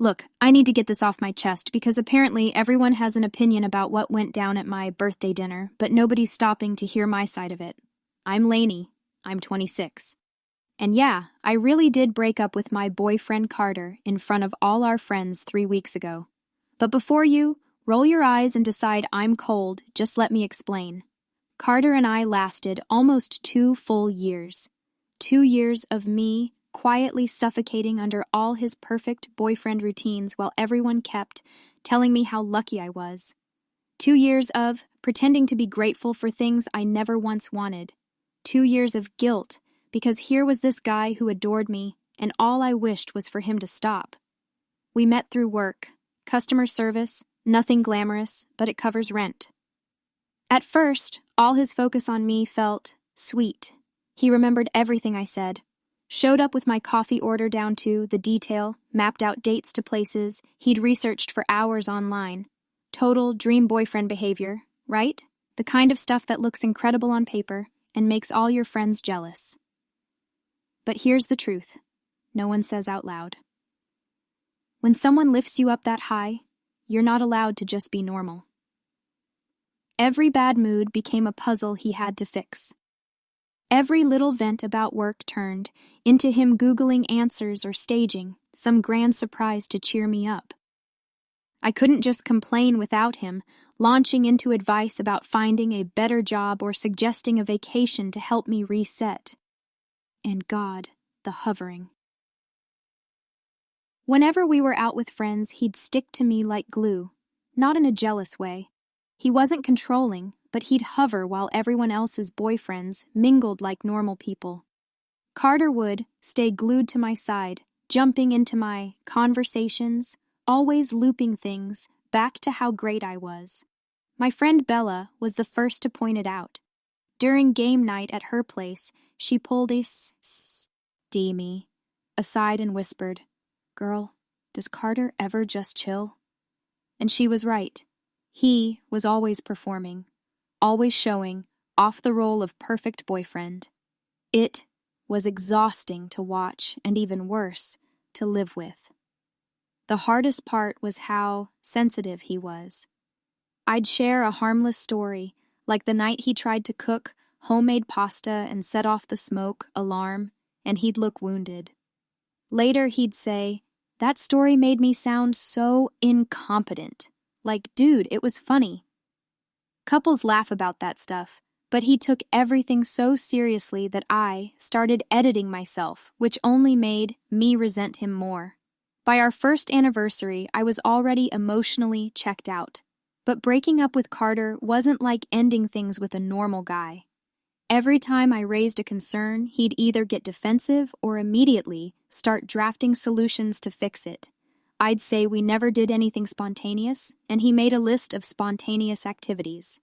Look, I need to get this off my chest because apparently everyone has an opinion about what went down at my birthday dinner, but nobody's stopping to hear my side of it. I'm Lainey. I'm 26. And yeah, I really did break up with my boyfriend Carter in front of all our friends 3 weeks ago. But before you roll your eyes and decide I'm cold, just let me explain. Carter and I lasted almost 2 full years. 2 years of me quietly suffocating under all his perfect boyfriend routines while everyone kept telling me how lucky I was. 2 years of pretending to be grateful for things I never once wanted. 2 years of guilt because here was this guy who adored me and all I wished was for him to stop. We met through work, customer service, nothing glamorous, but it covers rent. At first, all his focus on me felt sweet. He remembered everything I said. Showed up with my coffee order down to the detail, mapped out dates to places he'd researched for hours online. Total dream boyfriend behavior, right? The kind of stuff that looks incredible on paper and makes all your friends jealous. But here's the truth. No one says out loud. When someone lifts you up that high, you're not allowed to just be normal. Every bad mood became a puzzle he had to fix. Every little vent about work turned into him Googling answers or staging some grand surprise to cheer me up. I couldn't just complain without him, launching into advice about finding a better job or suggesting a vacation to help me reset. And God, the hovering. Whenever we were out with friends, he'd stick to me like glue, not in a jealous way. He wasn't controlling, but he'd hover while everyone else's boyfriends mingled like normal people. Carter would stay glued to my side, jumping into my conversations, always looping things back to how great I was. My friend Bella was the first to point it out. During game night at her place, she pulled a me aside and whispered, "Girl, does Carter ever just chill?" And she was right. He was always performing. Always showing off the role of perfect boyfriend. It was exhausting to watch and even worse, to live with. The hardest part was how sensitive he was. I'd share a harmless story, like the night he tried to cook homemade pasta and set off the smoke alarm, and he'd look wounded. Later he'd say, "That story made me sound so incompetent." Like, dude, it was funny. Couples laugh about that stuff, but he took everything so seriously that I started editing myself, which only made me resent him more. By our first anniversary, I was already emotionally checked out. But breaking up with Carter wasn't like ending things with a normal guy. Every time I raised a concern, he'd either get defensive or immediately start drafting solutions to fix it. I'd say we never did anything spontaneous, and he made a list of spontaneous activities.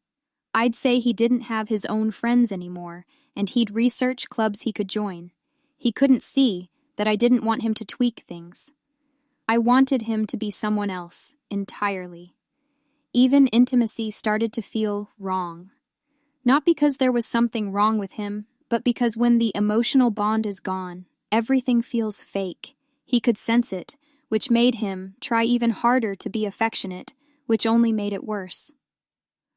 I'd say he didn't have his own friends anymore, and he'd research clubs he could join. He couldn't see that I didn't want him to tweak things. I wanted him to be someone else, entirely. Even intimacy started to feel wrong. Not because there was something wrong with him, but because when the emotional bond is gone, everything feels fake. He could sense it, which made him try even harder to be affectionate, which only made it worse.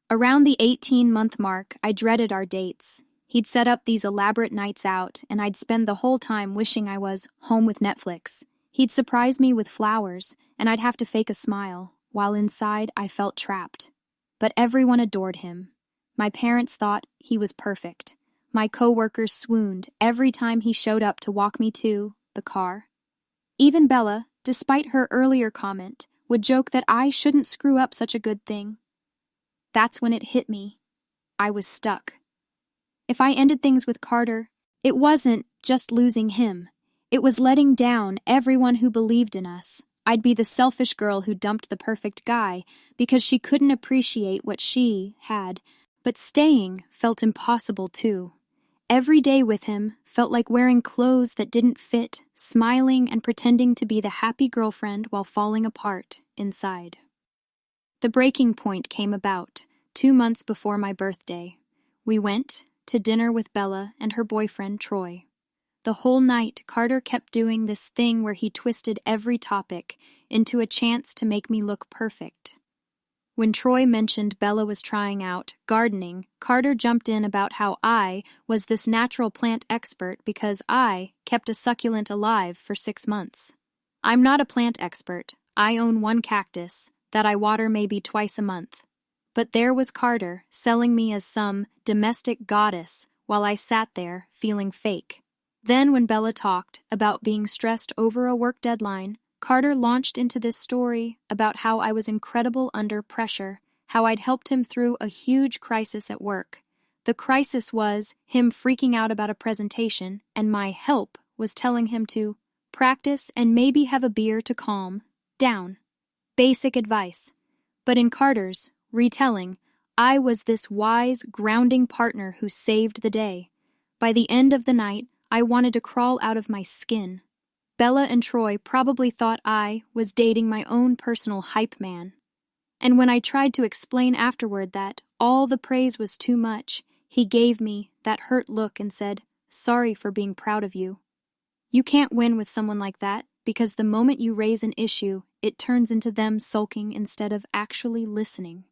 Around the 18-month mark, I dreaded our dates. He'd set up these elaborate nights out, and I'd spend the whole time wishing I was home with Netflix. He'd surprise me with flowers, and I'd have to fake a smile, while inside I felt trapped. But everyone adored him. My parents thought he was perfect. My coworkers swooned every time he showed up to walk me to the car. Even Bella, despite her earlier comment, would joke that I shouldn't screw up such a good thing. That's when it hit me. I was stuck. If I ended things with Carter, it wasn't just losing him. It was letting down everyone who believed in us. I'd be the selfish girl who dumped the perfect guy because she couldn't appreciate what she had, but staying felt impossible too. Every day with him felt like wearing clothes that didn't fit, smiling and pretending to be the happy girlfriend while falling apart inside. The breaking point came about 2 months before my birthday. We went to dinner with Bella and her boyfriend, Troy. The whole night, Carter kept doing this thing where he twisted every topic into a chance to make me look perfect. When Troy mentioned Bella was trying out gardening, Carter jumped in about how I was this natural plant expert because I kept a succulent alive for 6 months. I'm not a plant expert. I own one cactus that I water maybe twice a month. But there was Carter selling me as some domestic goddess while I sat there feeling fake. Then when Bella talked about being stressed over a work deadline, Carter launched into this story about how I was incredible under pressure, how I'd helped him through a huge crisis at work. The crisis was him freaking out about a presentation, and my help was telling him to practice and maybe have a beer to calm down. Basic advice. But in Carter's retelling, I was this wise, grounding partner who saved the day. By the end of the night, I wanted to crawl out of my skin. Bella and Troy probably thought I was dating my own personal hype man. And when I tried to explain afterward that all the praise was too much, he gave me that hurt look and said, "Sorry for being proud of you." You can't win with someone like that because the moment you raise an issue, it turns into them sulking instead of actually listening.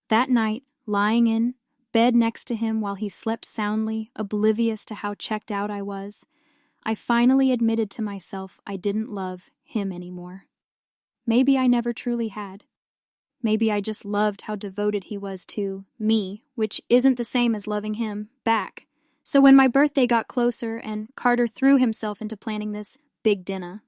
That night, lying in bed next to him while he slept soundly, oblivious to how checked out I was, I finally admitted to myself I didn't love him anymore. Maybe I never truly had. Maybe I just loved how devoted he was to me, which isn't the same as loving him back. So when my birthday got closer and Carter threw himself into planning this big dinner,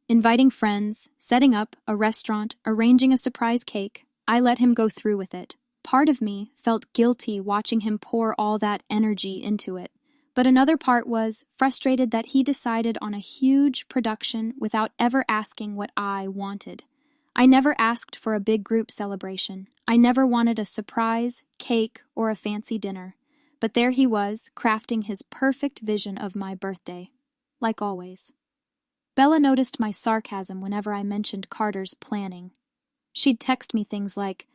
inviting friends, setting up a restaurant, arranging a surprise cake, I let him go through with it. Part of me felt guilty watching him pour all that energy into it. But another part was frustrated that he decided on a huge production without ever asking what I wanted. I never asked for a big group celebration. I never wanted a surprise, cake, or a fancy dinner. But there he was, crafting his perfect vision of my birthday. Like always. Bella noticed my sarcasm whenever I mentioned Carter's planning. She'd text me things like,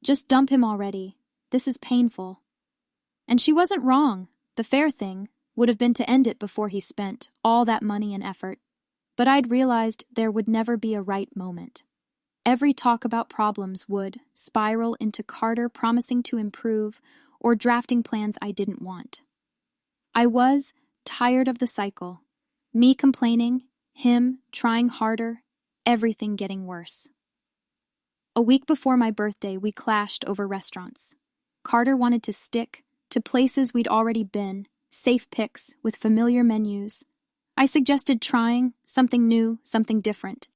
"Just dump him already. This is painful." And she wasn't wrong. The fair thing would have been to end it before he spent all that money and effort. But I'd realized there would never be a right moment. Every talk about problems would spiral into Carter promising to improve or drafting plans I didn't want. I was tired of the cycle. Me complaining, him trying harder, everything getting worse. A week before my birthday, we clashed over restaurants. Carter wanted to stick to places we'd already been, safe picks with familiar menus. I suggested trying something new, something different.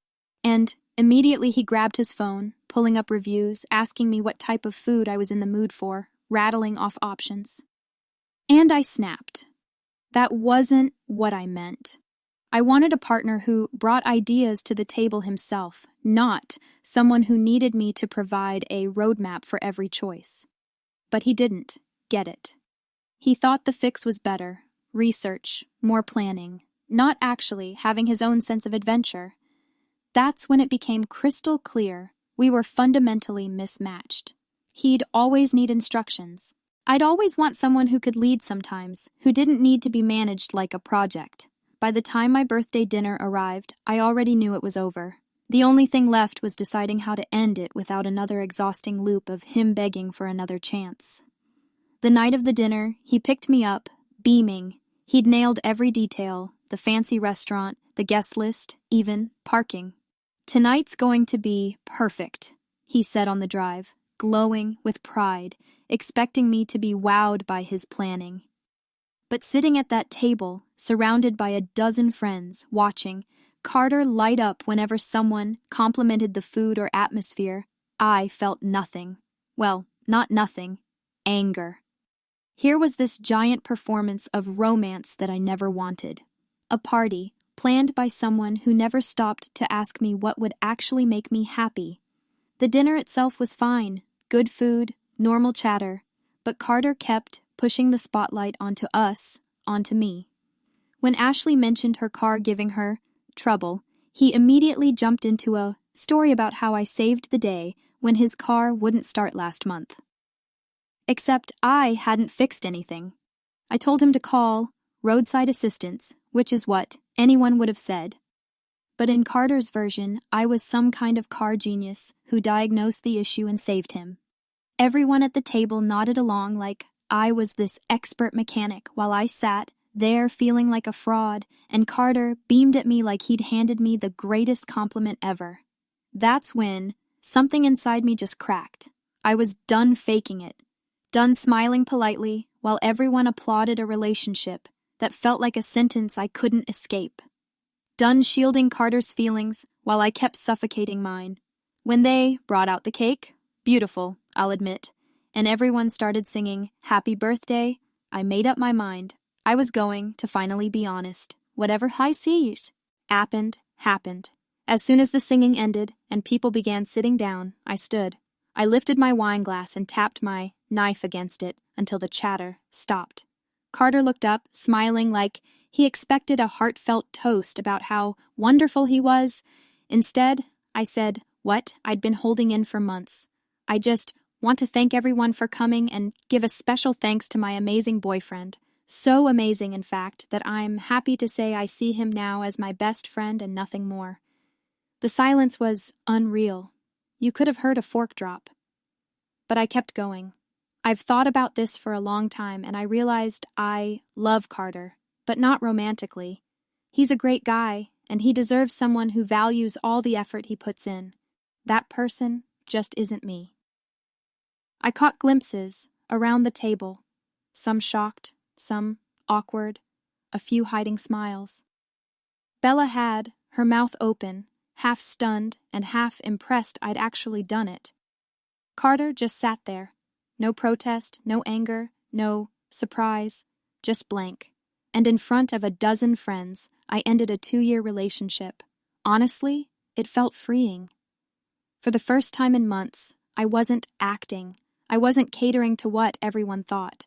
And immediately he grabbed his phone, pulling up reviews, asking me what type of food I was in the mood for, rattling off options. And I snapped. That wasn't what I meant. I wanted a partner who brought ideas to the table himself, not someone who needed me to provide a roadmap for every choice. But he didn't get it. He thought the fix was better, research, more planning, not actually having his own sense of adventure. That's when it became crystal clear we were fundamentally mismatched. He'd always need instructions. I'd always want someone who could lead sometimes, who didn't need to be managed like a project. By the time my birthday dinner arrived, I already knew it was over. The only thing left was deciding how to end it without another exhausting loop of him begging for another chance. The night of the dinner, he picked me up, beaming. He'd nailed every detail, the fancy restaurant, the guest list, even parking. "Tonight's going to be perfect," he said on the drive, glowing with pride, expecting me to be wowed by his planning. But sitting at that table, surrounded by a dozen friends, watching Carter light up whenever someone complimented the food or atmosphere, I felt nothing. Well, not nothing. Anger. Here was this giant performance of romance that I never wanted. A party, planned by someone who never stopped to ask me what would actually make me happy. The dinner itself was fine, good food, normal chatter, but Carter kept pushing the spotlight onto us, onto me. When Ashley mentioned her car giving her trouble, he immediately jumped into a story about how I saved the day when his car wouldn't start last month. Except I hadn't fixed anything. I told him to call, roadside assistance, which is what anyone would have said. But in Carter's version, I was some kind of car genius who diagnosed the issue and saved him. Everyone at the table nodded along like I was this expert mechanic while I sat there feeling like a fraud, and Carter beamed at me like he'd handed me the greatest compliment ever. That's when something inside me just cracked. I was done faking it, done smiling politely while everyone applauded a relationship that felt like a sentence I couldn't escape. Done shielding Carter's feelings while I kept suffocating mine. When they brought out the cake, beautiful, I'll admit, and everyone started singing Happy Birthday, I made up my mind. I was going to finally be honest. Whatever high seas happened. As soon as the singing ended and people began sitting down, I stood. I lifted my wine glass and tapped my knife against it until the chatter stopped. Carter looked up, smiling like he expected a heartfelt toast about how wonderful he was. Instead, I said what I'd been holding in for months. I just want to thank everyone for coming and give a special thanks to my amazing boyfriend. So amazing, in fact, that I'm happy to say I see him now as my best friend and nothing more. The silence was unreal. You could have heard a fork drop. But I kept going. I've thought about this for a long time, and I realized I love Carter, but not romantically. He's a great guy, and he deserves someone who values all the effort he puts in. That person just isn't me. I caught glimpses around the table, some shocked, some awkward, a few hiding smiles. Bella had her mouth open, half stunned and half impressed I'd actually done it. Carter just sat there. No protest, no anger, no surprise, just blank. And in front of a dozen friends, I ended a 2-year relationship. Honestly, it felt freeing. For the first time in months, I wasn't acting. I wasn't catering to what everyone thought.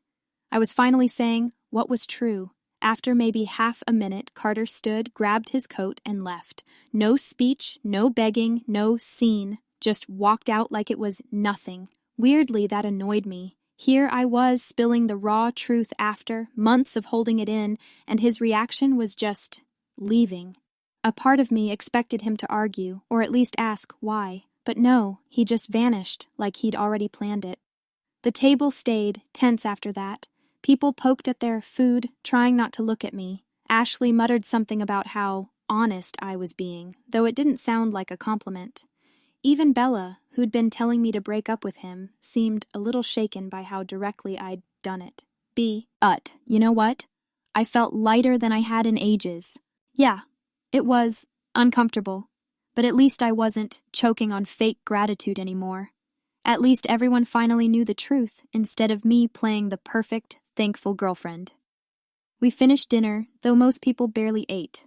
I was finally saying what was true. After maybe half a minute, Carter stood, grabbed his coat, and left. No speech, no begging, no scene. Just walked out like it was nothing. Weirdly, that annoyed me. Here I was spilling the raw truth after months of holding it in, and his reaction was just leaving. A part of me expected him to argue, or at least ask why. But no, he just vanished like he'd already planned it. The table stayed tense after that. People poked at their food, trying not to look at me. Ashley muttered something about how honest I was being, though it didn't sound like a compliment. Even Bella, who'd been telling me to break up with him, seemed a little shaken by how directly I'd done it. You know what? I felt lighter than I had in ages. Yeah, it was uncomfortable, but at least I wasn't choking on fake gratitude anymore. At least everyone finally knew the truth, instead of me playing the perfect, thankful girlfriend. We finished dinner, though most people barely ate.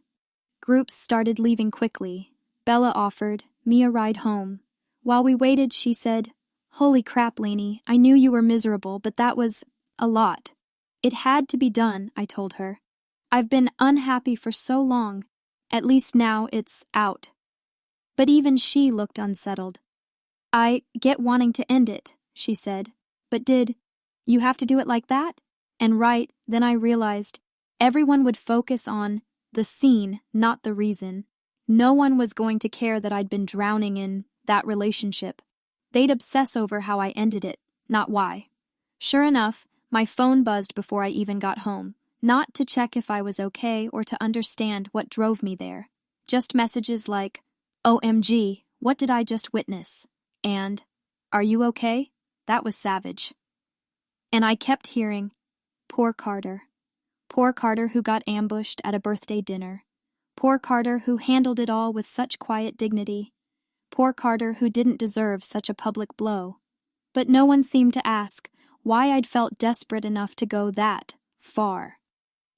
Groups started leaving quickly. Bella offered me a ride home. While we waited, she said, "Holy crap, Lainey, I knew you were miserable, but that was a lot." It had to be done, I told her. I've been unhappy for so long. At least now it's out. But even she looked unsettled. "I get wanting to end it," she said. "But did you have to do it like that?" And then I realized everyone would focus on the scene, not the reason. No one was going to care that I'd been drowning in that relationship. They'd obsess over how I ended it, not why. Sure enough, my phone buzzed before I even got home, not to check if I was okay or to understand what drove me there. Just messages like, "OMG, what did I just witness?" And, "Are you okay?" That was savage. And I kept hearing, "Poor Carter. Poor Carter who got ambushed at a birthday dinner. Poor Carter who handled it all with such quiet dignity. Poor Carter who didn't deserve such a public blow." But no one seemed to ask why I'd felt desperate enough to go that far.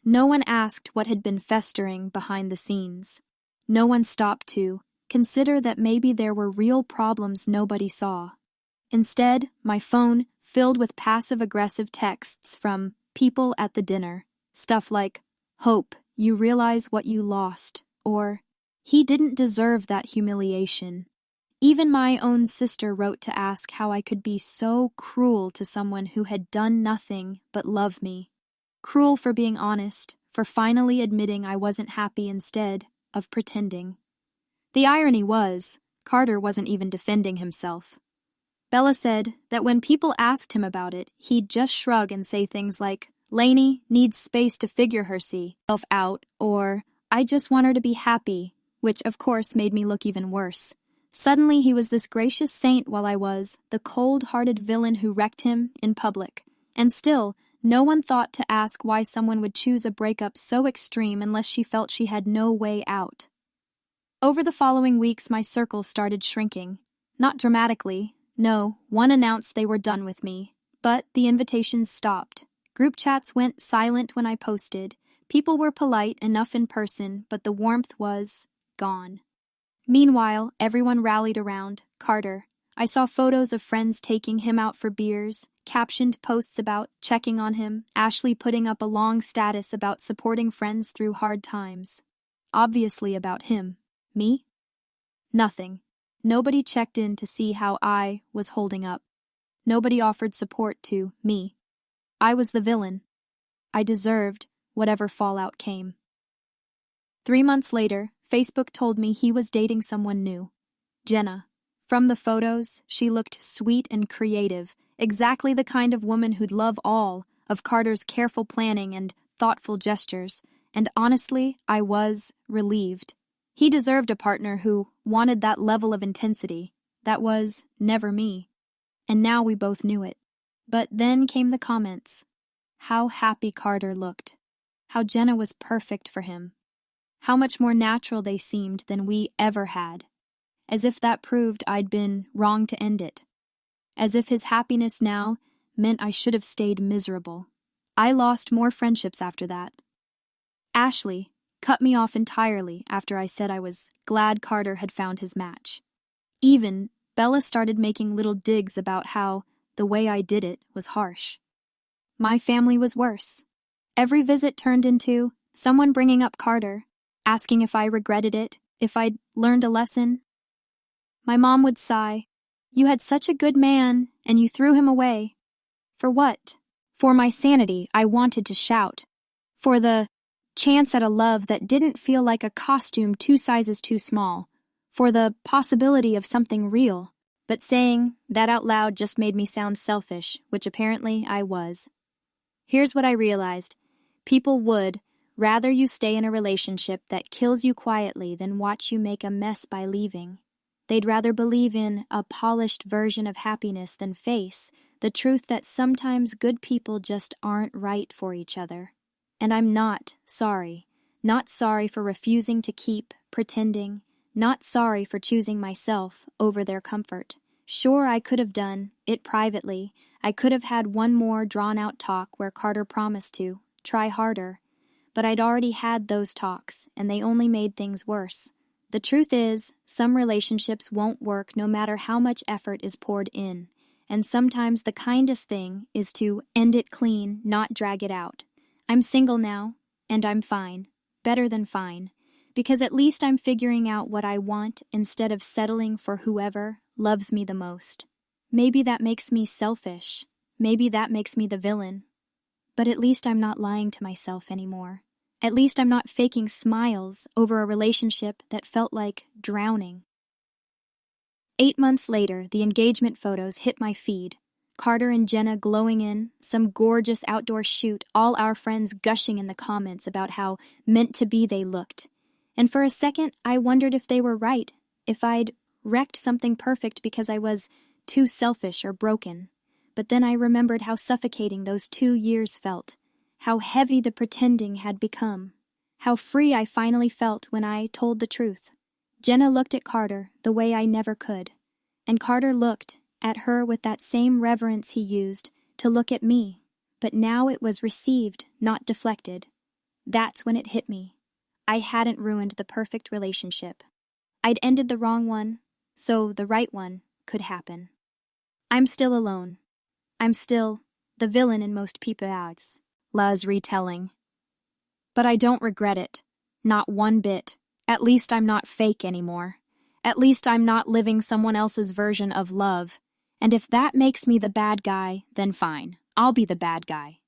No one asked what had been festering behind the scenes. No one stopped to consider that maybe there were real problems nobody saw. Instead, my phone filled with passive-aggressive texts from people at the dinner. Stuff like, "Hope you realize what you lost," or, "He didn't deserve that humiliation." Even my own sister wrote to ask how I could be so cruel to someone who had done nothing but love me. Cruel for being honest, for finally admitting I wasn't happy instead of pretending. The irony was, Carter wasn't even defending himself. Bella said that when people asked him about it, he'd just shrug and say things like, "Lainey needs space to figure herself out," or, "I just want her to be happy," which of course made me look even worse. Suddenly he was this gracious saint while I was the cold-hearted villain who wrecked him in public. And still, no one thought to ask why someone would choose a breakup so extreme unless she felt she had no way out. Over the following weeks, my circle started shrinking. Not dramatically. No, one announced they were done with me. But the invitations stopped. Group chats went silent when I posted. People were polite enough in person, but the warmth was gone. Meanwhile, everyone rallied around Carter. I saw photos of friends taking him out for beers, captioned posts about checking on him, Ashley putting up a long status about supporting friends through hard times. Obviously about him. Me? Nothing. Nobody checked in to see how I was holding up. Nobody offered support to me. I was the villain. I deserved whatever fallout came. 3 months later, Facebook told me he was dating someone new. Jenna. From the photos, she looked sweet and creative, exactly the kind of woman who'd love all of Carter's careful planning and thoughtful gestures, and honestly, I was relieved. He deserved a partner who wanted that level of intensity. That was never me. And now we both knew it. But then came the comments. How happy Carter looked. How Jenna was perfect for him. How much more natural they seemed than we ever had. As if that proved I'd been wrong to end it. As if his happiness now meant I should have stayed miserable. I lost more friendships after that. Ashley cut me off entirely after I said I was glad Carter had found his match. Even Bella started making little digs about how the way I did it was harsh. My family was worse. Every visit turned into someone bringing up Carter, asking if I regretted it, if I'd learned a lesson. My mom would sigh, "You had such a good man, and you threw him away." For what? For my sanity, I wanted to shout. For the chance at a love that didn't feel like a costume 2 sizes too small. For the possibility of something real. But saying that out loud just made me sound selfish, which apparently I was. Here's what I realized. People would rather you stay in a relationship that kills you quietly than watch you make a mess by leaving. They'd rather believe in a polished version of happiness than face the truth that sometimes good people just aren't right for each other. And I'm not sorry. Not sorry for refusing to keep pretending. Not sorry for choosing myself over their comfort. Sure, I could have done it privately. I could have had one more drawn-out talk where Carter promised to try harder. But I'd already had those talks, and they only made things worse. The truth is, some relationships won't work no matter how much effort is poured in. And sometimes the kindest thing is to end it clean, not drag it out. I'm single now, and I'm fine. Better than fine. Because at least I'm figuring out what I want instead of settling for whoever loves me the most. Maybe that makes me selfish. Maybe that makes me the villain. But at least I'm not lying to myself anymore. At least I'm not faking smiles over a relationship that felt like drowning. 8 months later, the engagement photos hit my feed. Carter and Jenna glowing in, some gorgeous outdoor shoot, all our friends gushing in the comments about how meant to be they looked. And for a second, I wondered if they were right, if I'd wrecked something perfect because I was too selfish or broken. But then I remembered how suffocating those 2 years felt, how heavy the pretending had become, how free I finally felt when I told the truth. Jenna looked at Carter the way I never could, and Carter looked at her with that same reverence he used to look at me, but now it was received, not deflected. That's when it hit me. I hadn't ruined the perfect relationship. I'd ended the wrong one, so the right one could happen. I'm still alone. I'm still the villain in most people's retelling. But I don't regret it. Not one bit. At least I'm not fake anymore. At least I'm not living someone else's version of love. And if that makes me the bad guy, then fine. I'll be the bad guy.